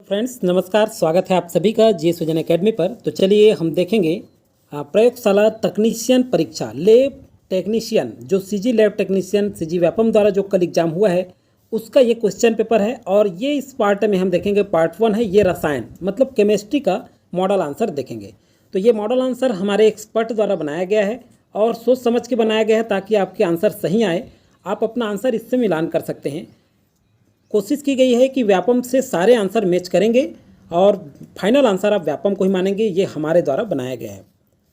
Friends नमस्कार, स्वागत है आप सभी का जी सुजन एकेडमी पर। तो चलिए हम देखेंगे प्रयोगशाला तकनीशियन परीक्षा लैब टेक्नीशियन जो CG lab technician CG Vyapam द्वारा जो कल एग्जाम हुआ है उसका ये क्वेश्चन पेपर है। और ये इस पार्ट में हम देखेंगे पार्ट 1 है, ये रसायन मतलब केमिस्ट्री का मॉडल आंसर देखेंगे। तो ये मॉडल आंसर हमारे एक्सपर्ट द्वारा बनाया गया है और सोच समझ के बनाया गया है ताकि आपके आंसर सही आए। आप अपना आंसर इससे मिलान कर सकते हैं। कोशिश की गई है कि व्यापम से सारे आंसर मैच करेंगे और फाइनल आंसर आप व्यापम को ही मानेंगे। ये हमारे द्वारा बनाया गया है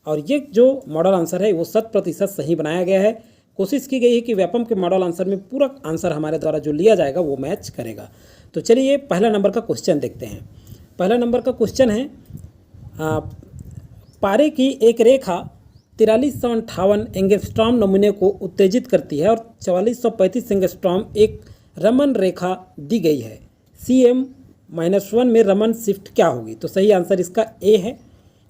और ये जो मॉडल आंसर है वो 100% सही बनाया गया है। कोशिश की गई है कि व्यापम के मॉडल आंसर में पूरा आंसर हमारे द्वारा जो लिया जाएगा वो मैच करेगा। तो चलिए पहला नंबर का क्वेश्चन देखते हैं। पहला नंबर का क्वेश्चन है पारे की एक रेखा 4358 एंगस्ट्रॉम नमूने को उत्तेजित करती है और 4435 एंगस्ट्रॉम एक रमन रेखा दी गई है। CM-1 में रमन शिफ्ट क्या होगी? तो सही आंसर इसका ए है।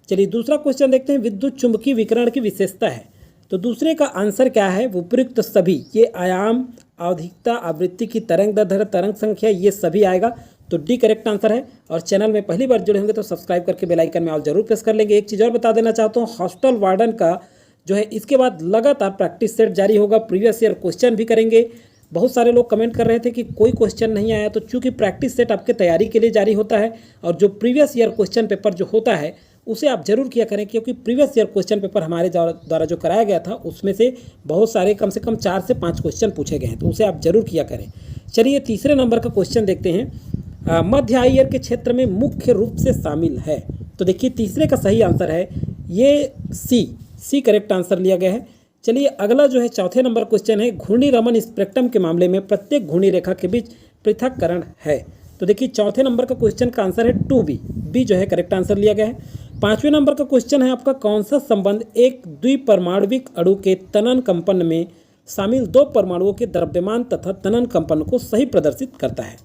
चलिए दूसरा क्वेश्चन देखते हैं। विद्युत चुंबकीय विकिरण की विशेषता है, तो दूसरे का आंसर क्या है? उपयुक्त सभी, ये आयाम, आवधिकता, आवृत्ति की तरंग दैर्ध्य, तरंग संख्या, ये सभी आएगा। तो डी करेक्ट आंसर है। और चैनल में पहली बार जुड़े होंगे तो सब्सक्राइब करके बेल आइकन में ऑल जरूर प्रेस कर लेंगे। एक चीज़ और बता देना चाहता हूँ, हॉस्टल वार्डन का जो है इसके बाद लगातार प्रैक्टिस सेट जारी होगा। प्रीवियस ईयर क्वेश्चन भी करेंगे। बहुत सारे लोग कमेंट कर रहे थे कि कोई क्वेश्चन नहीं आया, तो चूंकि प्रैक्टिस सेट आपके तैयारी के लिए जारी होता है और जो प्रीवियस ईयर क्वेश्चन पेपर जो होता है उसे आप जरूर किया करें, क्योंकि प्रीवियस ईयर क्वेश्चन पेपर हमारे द्वारा जो कराया गया था उसमें से बहुत सारे कम से कम 4 से 5 क्वेश्चन पूछे गए हैं, तो उसे आप जरूर किया करें। चलिए तीसरे नंबर का क्वेश्चन देखते हैं। मध्य आयर के क्षेत्र में मुख्य रूप से शामिल है, तो देखिए तीसरे का सही आंसर है ये सी करेक्ट आंसर लिया गया है। चलिए अगला जो है चौथे नंबर क्वेश्चन है। घूर्णी रमन स्पेक्ट्रम के मामले में प्रत्येक घूर्णी रेखा के बीच पृथक्करण है, तो देखिए चौथे नंबर का क्वेश्चन का आंसर है 2B, बी जो है करेक्ट आंसर लिया गया है। पांचवें नंबर का क्वेश्चन है आपका, कौन सा संबंध एक द्विपरमाणविक अणु के तनन कंपन में शामिल 2 परमाणुओं के द्रव्यमान तथा तनन कंपन को सही प्रदर्शित करता है?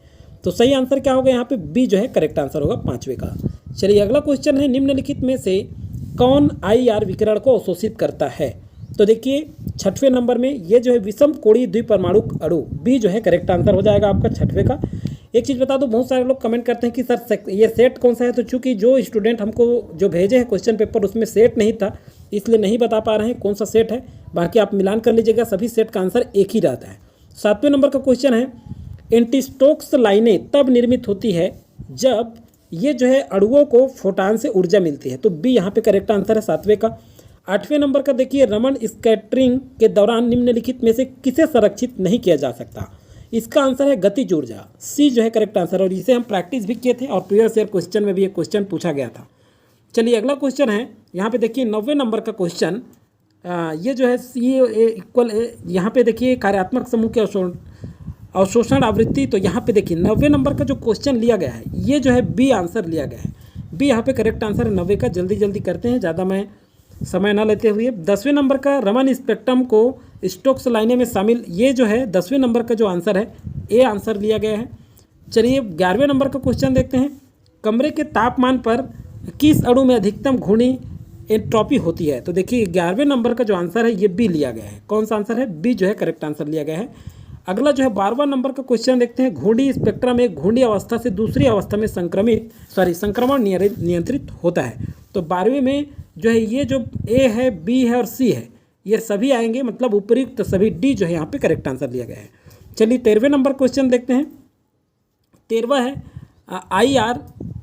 तो सही आंसर क्या होगा यहाँ पे? बी जो है करेक्ट आंसर होगा पांचवे का। चलिए अगला क्वेश्चन है, निम्नलिखित में से कौन IR विकिरण को अवशोषित करता है? तो देखिए छठवें नंबर में ये जो है विषम कोणीय द्विपरमाणुक अणु, बी जो है करेक्ट आंसर हो जाएगा आपका छठवें का। एक चीज़ बता दो, बहुत सारे लोग कमेंट करते हैं कि सर ये सेट कौन सा है, तो चूंकि जो स्टूडेंट हमको जो भेजे हैं क्वेश्चन पेपर उसमें सेट नहीं था, इसलिए नहीं बता पा रहे हैं कौन सा सेट है। बाकी आप मिलान कर लीजिएगा, सभी सेट का आंसर एक ही रहता है। सातवें नंबर का क्वेश्चन है, एंटीस्टोक्स लाइनें तब निर्मित होती है जब ये जो है अणुओं को फोटान से ऊर्जा मिलती है, तो बी यहाँ पे करेक्ट आंसर है सातवें का। आठवें नंबर का देखिए, रमन स्कैटरिंग के दौरान निम्नलिखित में से किसे संरक्षित नहीं किया जा सकता? इसका आंसर है गतिज ऊर्जा, सी जो है करेक्ट आंसर। और इसे हम प्रैक्टिस भी किए थे और प्रीवियस ईयर क्वेश्चन में भी एक क्वेश्चन पूछा गया था। चलिए अगला क्वेश्चन है, यहाँ पे देखिए 90वें नंबर का क्वेश्चन। ये जो है C=A, यहाँ पे देखिए कार्यात्मक समूह के अवशोषण आवृत्ति। तो यहाँ पे देखिए 90वें नंबर का जो क्वेश्चन लिया गया है ये जो है बी आंसर लिया गया है। बी यहाँ पे करेक्ट आंसर है 90 का। जल्दी जल्दी करते हैं, ज़्यादा मैं समय ना लेते हुए। 10वें नंबर का, रमन स्पेक्ट्रम को स्टोक्स लाइनें में शामिल, ये जो है 10वें नंबर का जो आंसर है ए आंसर लिया गया है। चलिए 11वें नंबर का क्वेश्चन देखते हैं। कमरे के तापमान पर किस अणु में अधिकतम घूर्णी एंट्रोपी होती है? तो देखिए 11वें नंबर का जो आंसर है ये बी लिया गया है। कौन सा आंसर है? बी जो है करेक्ट आंसर लिया गया है। अगला जो है 12वां नंबर का क्वेश्चन देखते हैं। घूर्णी स्पेक्ट्रम एक घूर्णी अवस्था से दूसरी अवस्था में संक्रमण नियंत्रित होता है। तो 12वें में जो है ये जो ए है, बी है और सी है, ये सभी आएंगे, मतलब उपयुक्त सभी। डी जो है यहाँ पे करेक्ट आंसर लिया गया है। चलिए 13वें नंबर क्वेश्चन देखते हैं। 13वां है, IR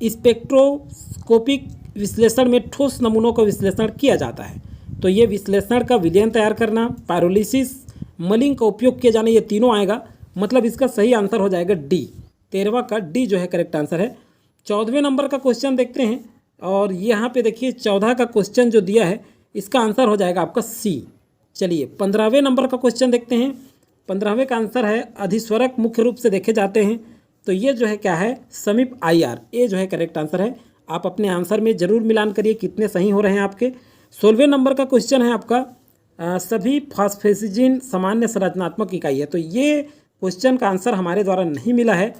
स्पेक्ट्रोस्कोपिक विश्लेषण में ठोस नमूनों का विश्लेषण किया जाता है। तो ये विश्लेषण का विलयन तैयार करना, पायरोलिसिस, मलिंग का उपयोग किया जाना, ये तीनों आएगा, मतलब इसका सही आंसर हो जाएगा डी। 13वां का डी जो है करेक्ट आंसर है। 14वें नंबर का क्वेश्चन देखते हैं और यहाँ पे देखिए 14 का क्वेश्चन जो दिया है इसका आंसर हो जाएगा आपका सी। चलिए 15वें नंबर का क्वेश्चन देखते हैं। 15वें का आंसर है, अधिस्वरक मुख्य रूप से देखे जाते हैं, तो ये जो है क्या है? समीप IR, ए जो है करेक्ट आंसर है। आप अपने आंसर में जरूर मिलान करिए कितने सही हो रहे हैं आपके। 16वें नंबर का क्वेश्चन है आपका, सभी फॉस्फेसिजिन सामान्य संरचनात्मक इकाई है। तो ये क्वेश्चन का आंसर हमारे द्वारा नहीं मिला है।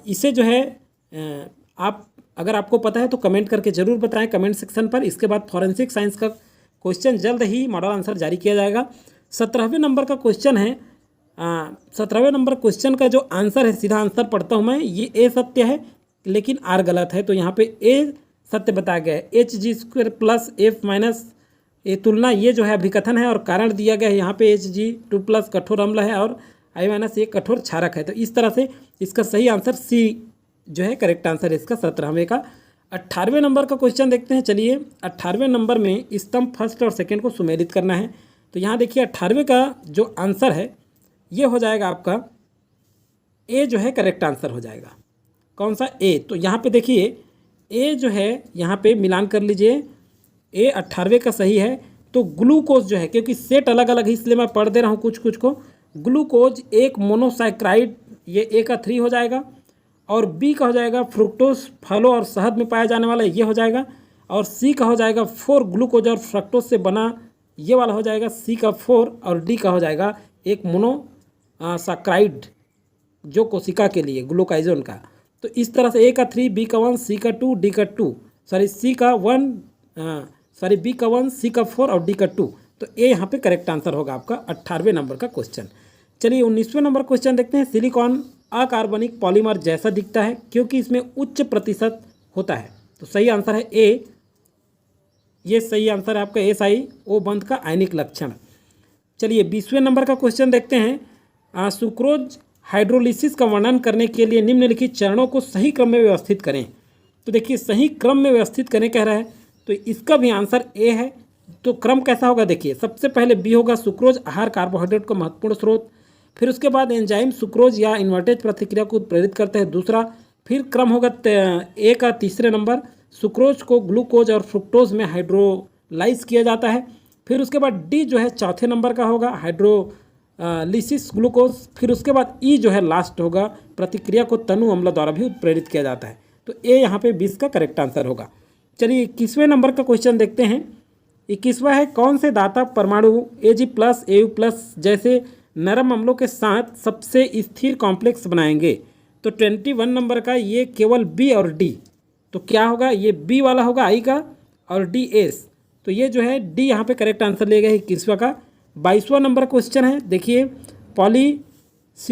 इसे जो है आप अगर आपको पता है तो कमेंट करके ज़रूर बताएं कमेंट सेक्शन पर। इसके बाद फॉरेंसिक साइंस का क्वेश्चन जल्द ही मॉडल आंसर जारी किया जाएगा। 17वें नंबर का क्वेश्चन है, 17वें नंबर क्वेश्चन का जो आंसर है, सीधा आंसर पढ़ता हूँ मैं, ये ए सत्य है, लेकिन आर गलत है, तो यहाँ पे ए सत्य बताया गया है। Hg² प्लस एफ माइनस ये तुलना, ये जो है अभिकथन है और कारण दिया गया है। यहाँ पे Hg2 प्लस कठोर अम्ल है और I माइनस ये कठोर क्षारक है। तो इस तरह से इसका सही आंसर सी जो है करेक्ट आंसर है इसका 17वें का। 18वें नंबर का क्वेश्चन देखते हैं। चलिए 18वें नंबर में स्तंभ फर्स्ट और सेकेंड को सुमेलित करना है। तो यहाँ देखिए 18वें का जो आंसर है ये हो जाएगा आपका ए जो है करेक्ट आंसर हो जाएगा। कौन सा? ए। तो यहाँ पे देखिए ए जो है यहाँ पे मिलान कर लीजिए, ए 18वें का सही है। तो ग्लूकोज जो है, क्योंकि सेट अलग अलग है इसलिए मैं पढ़ दे रहा हूँ कुछ कुछ को। ग्लूकोज एक मोनोसाइक्राइड, ये ए का 3 हो जाएगा। और बी का हो जाएगा फ्रुक्टोज, फलों और शहद में पाया जाने वाला, ये हो जाएगा। और सी का हो जाएगा 4 ग्लूकोज और फ्रक्टोज से बना, ये वाला हो जाएगा सी का 4। और डी का हो जाएगा एक मोनोसाक्राइड जो कोशिका के लिए ग्लूकाइजोन का। तो इस तरह से ए का 3, बी का 1, सी का 2, डी का 2, सी का 1, बी का 1, सी का 4 और डी का 2। तो ए यहाँ पे करेक्ट आंसर होगा आपका 18वें नंबर का क्वेश्चन। चलिए 19वें नंबर क्वेश्चन देखते हैं। सिलिकॉन अकार्बनिक पॉलीमर जैसा दिखता है क्योंकि इसमें उच्च प्रतिशत होता है। तो सही आंसर है ए, ये सही आंसर है आपका SiO बंध का आयनिक लक्षण। चलिए 20वें नंबर का क्वेश्चन देखते हैं। सुक्रोज हाइड्रोलिसिस का वर्णन करने के लिए निम्नलिखित चरणों को सही क्रम में व्यवस्थित करें। तो देखिए सही क्रम में व्यवस्थित करें कह रहा है, तो इसका भी आंसर ए है। तो क्रम कैसा होगा देखिए, सबसे पहले बी होगा सुक्रोज आहार कार्बोहाइड्रेट का महत्वपूर्ण स्रोत, फिर उसके बाद एंजाइम सुक्रोज या इन्वर्टेज प्रतिक्रिया को उत्प्रेरित करते हैं दूसरा, फिर क्रम होगा ए का तीसरे नंबर सुक्रोज को ग्लूकोज और फ्रुक्टोज में हाइड्रोलाइज किया जाता है, फिर उसके बाद डी जो है चौथे नंबर का होगा हाइड्रोलिसिस ग्लूकोज, फिर उसके बाद ई जो है लास्ट होगा प्रतिक्रिया को तनु अम्ल द्वारा भी उत्प्रेरित किया जाता है। तो ए यहाँ पे 20 का करेक्ट आंसर होगा। चलिए 21वें नंबर का क्वेश्चन देखते हैं। 21वां है कौन से दाता परमाणु Ag+ Au+ जैसे नरम अम्लों के साथ सबसे स्थिर कॉम्प्लेक्स बनाएंगे। तो 21 नंबर का ये केवल बी और डी, तो क्या होगा, ये बी वाला होगा आई का और डी एस, तो ये जो है डी यहाँ पे करेक्ट आंसर लिया गया है 21वां का। 22वां नंबर क्वेश्चन है देखिए पॉलीसिलोक्सेन,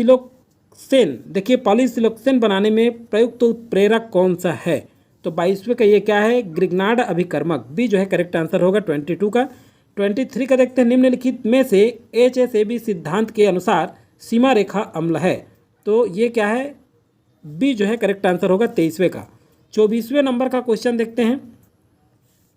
देखिए पॉलीसिलोक्सेन बनाने में प्रयुक्त उत्प्रेरक कौन सा है। तो 22वें का ये क्या है, ग्रिग्नार्ड अभिकर्मक, बी जो है करेक्ट आंसर होगा 22 का। 23 का देखते हैं निम्नलिखित में से HSAB सिद्धांत के अनुसार सीमा रेखा अम्ल है। तो ये क्या है, बी जो है करेक्ट आंसर होगा 23वें का। 24वें नंबर का क्वेश्चन देखते हैं।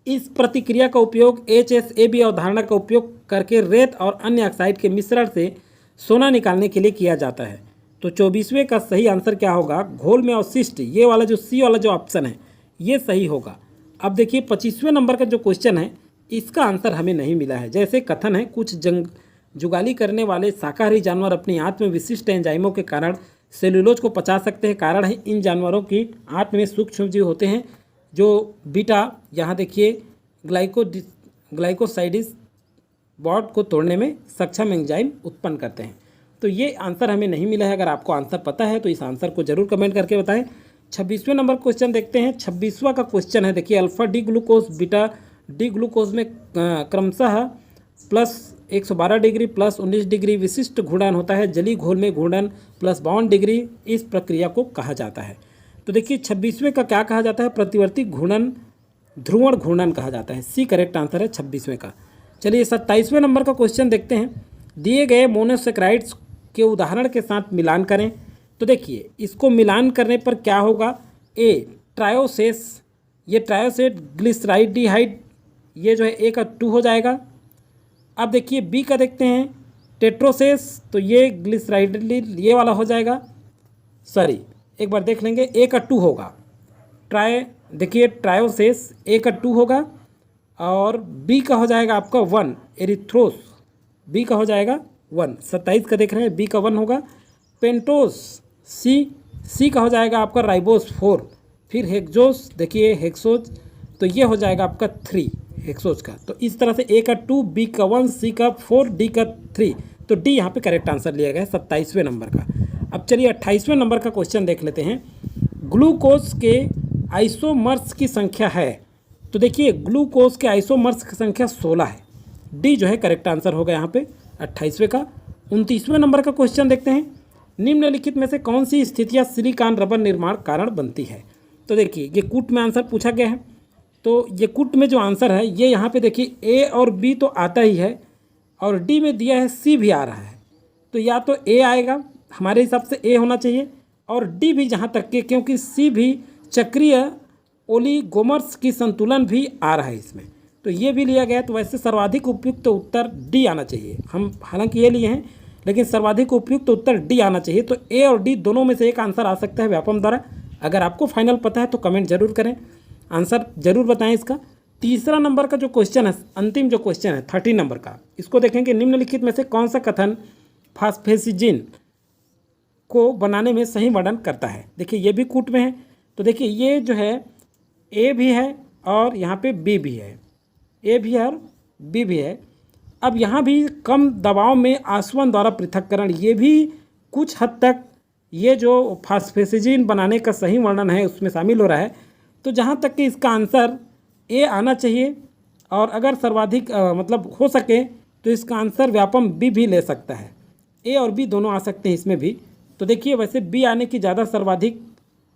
इस प्रतिक्रिया का उपयोग HSAB अवधारणा का उपयोग करके रेत और अन्य ऑक्साइड के मिश्रण से सोना निकालने के लिए किया जाता है। तो 24वें का सही आंसर क्या होगा, घोल में अवशिष्ट, ये वाला जो सी वाला जो ऑप्शन है ये सही होगा। अब देखिए 25वें नंबर का जो क्वेश्चन है इसका आंसर हमें नहीं मिला है। जैसे कथन है कुछ जुगाली करने वाले शाकाहारी जानवर अपनी आंत में विशिष्ट एंजाइमों के कारण सेल्यूलोज को पचा सकते हैं। कारण है इन जानवरों की आंत में सूक्ष्मजीव होते हैं जो बीटा, यहाँ देखिए ग्लाइकोसाइडिस बॉन्ड को तोड़ने में सक्षम एंजाइम उत्पन्न करते हैं। तो ये आंसर हमें नहीं मिला है। अगर आपको आंसर पता है तो इस आंसर को जरूर कमेंट करके बताएं। 26वें नंबर क्वेश्चन देखते हैं। 26वां का क्वेश्चन है देखिए alpha D glucose beta D glucose में क्रमशः +112 डिग्री +19 डिग्री विशिष्ट घूर्णन होता है। जलीय घोल में घूर्णन +52 डिग्री इस प्रक्रिया को कहा जाता है। तो देखिए 26वें का क्या कहा जाता है, प्रतिवर्ती घूर्णन, ध्रुवण घूर्णन कहा जाता है। सी करेक्ट आंसर है 26वें का। चलिए 27वें नंबर का क्वेश्चन देखते हैं। दिए गए मोनोसेक्राइड्स के उदाहरण के साथ मिलान करें। तो देखिए इसको मिलान करने पर क्या होगा, ए ट्रायोसेस, ये ट्रायोसेट ग्लिसराइडिहाइड, ये जो है ए का 2 हो जाएगा। अब देखिए बी का देखते हैं टेट्रोसेस, तो ये ग्लिसराइड ये वाला हो जाएगा, सॉरी एक बार देख लेंगे, ए का 2 होगा। देखिए ट्रायोसेस ए का 2 होगा और बी का हो जाएगा आपका 1 एरिथ्रोस, बी का हो जाएगा 1। 27 का देख रहे हैं बी का 1 होगा। पेंटोस सी का हो जाएगा आपका राइबोस 4, फिर हेक्सोस, देखिए हेक्सोज, तो ये हो जाएगा आपका 3 हेक्सोज का। तो इस तरह से ए का 2, बी का 1, सी का 4, डी का 3, तो डी यहाँ पे करेक्ट आंसर लिया गया है 27वें नंबर का। अब चलिए 28वें नंबर का क्वेश्चन देख लेते हैं। ग्लूकोज के आइसोमर्स की संख्या है। तो देखिए ग्लूकोज के आइसोमर्स की संख्या 16 है। डी जो है करेक्ट आंसर होगा यहाँ पे 28वें का। 29वें नंबर का क्वेश्चन देखते हैं। निम्नलिखित में से कौन सी स्थितियाँ सिलिकॉन रबर निर्माण कारण बनती है। तो देखिए ये कूट में आंसर पूछा गया है, तो ये कूट में जो आंसर है ये यहाँ पे देखिए ए और बी तो आता ही है और डी में दिया है सी भी आ रहा है, तो या तो ए आएगा, हमारे हिसाब से ए होना चाहिए, और डी भी जहाँ तक के, क्योंकि सी भी चक्रीय ओलिगोमर्स की संतुलन भी आ रहा है इसमें, तो ये भी लिया गया। तो वैसे सर्वाधिक उपयुक्त उत्तर डी आना चाहिए, हम हालांकि ये लिए हैं लेकिन सर्वाधिक उपयुक्त उत्तर डी आना चाहिए। तो ए और डी दोनों में से एक आंसर आ सकता है व्यापम द्वारा। अगर आपको फाइनल पता है तो कमेंट जरूर करें, आंसर जरूर बताएं इसका। तीसरा नंबर का जो क्वेश्चन है, अंतिम जो क्वेश्चन है 30 नंबर का, इसको देखेंगे। निम्नलिखित में से कौन सा कथन फास्फेसिजिन को बनाने में सही वर्णन करता है। देखिए ये भी कूट में है, तो देखिए ये जो है ए भी है और यहाँ पे बी भी है, ए भी है और बी भी है। अब यहाँ भी कम दबाव में आसवन द्वारा पृथक्करण, ये भी कुछ हद तक ये जो फास्फेसिजिन बनाने का सही वर्णन है उसमें शामिल हो रहा है। तो जहाँ तक कि इसका आंसर ए आना चाहिए, और अगर सर्वाधिक मतलब हो सके तो इसका आंसर व्यापम बी भी ले सकता है। ए और बी दोनों आ सकते हैं इसमें भी। तो देखिए वैसे बी आने की ज़्यादा सर्वाधिक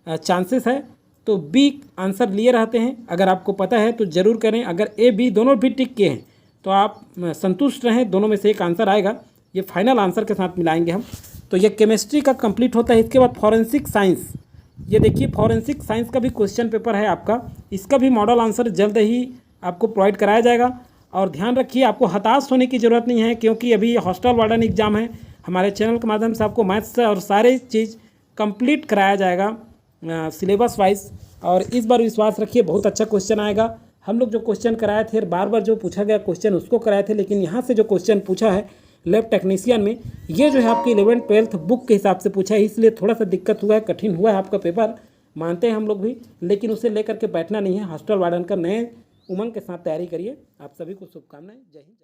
चांसेस है, तो बी आंसर लिए रहते हैं। अगर आपको पता है तो ज़रूर करें। अगर ए बी दोनों भी टिक के हैं तो आप संतुष्ट रहें, दोनों में से एक आंसर आएगा। ये फाइनल आंसर के साथ मिलाएंगे हम। तो ये केमिस्ट्री का कंप्लीट होता है। इसके बाद फॉरेंसिक साइंस, ये देखिए फॉरेंसिक साइंस का भी क्वेश्चन पेपर है आपका, इसका भी मॉडल आंसर जल्द ही आपको प्रोवाइड कराया जाएगा। और ध्यान रखिए आपको हताश होने की ज़रूरत नहीं है, क्योंकि अभी हॉस्टल वार्डन एग्जाम है। हमारे चैनल के माध्यम से आपको मैथ्स और सारे चीज़ कंप्लीट कराया जाएगा सिलेबस वाइज। और इस बार विश्वास रखिए बहुत अच्छा क्वेश्चन आएगा। हम लोग जो क्वेश्चन कराए थे, बार बार जो पूछा गया क्वेश्चन उसको कराए थे, लेकिन यहाँ से जो क्वेश्चन पूछा है लैब टेक्नीशियन में, ये जो है आपकी 11th-12th बुक के हिसाब से पूछा है, इसलिए थोड़ा सा दिक्कत हुआ है, कठिन हुआ है आपका पेपर, मानते हैं हम लोग भी। लेकिन उसे लेकर के बैठना नहीं है, हॉस्टल वार्डन का नए उमंग के साथ तैयारी करिए। आप सभी को शुभकामनाएं। जय हिंद।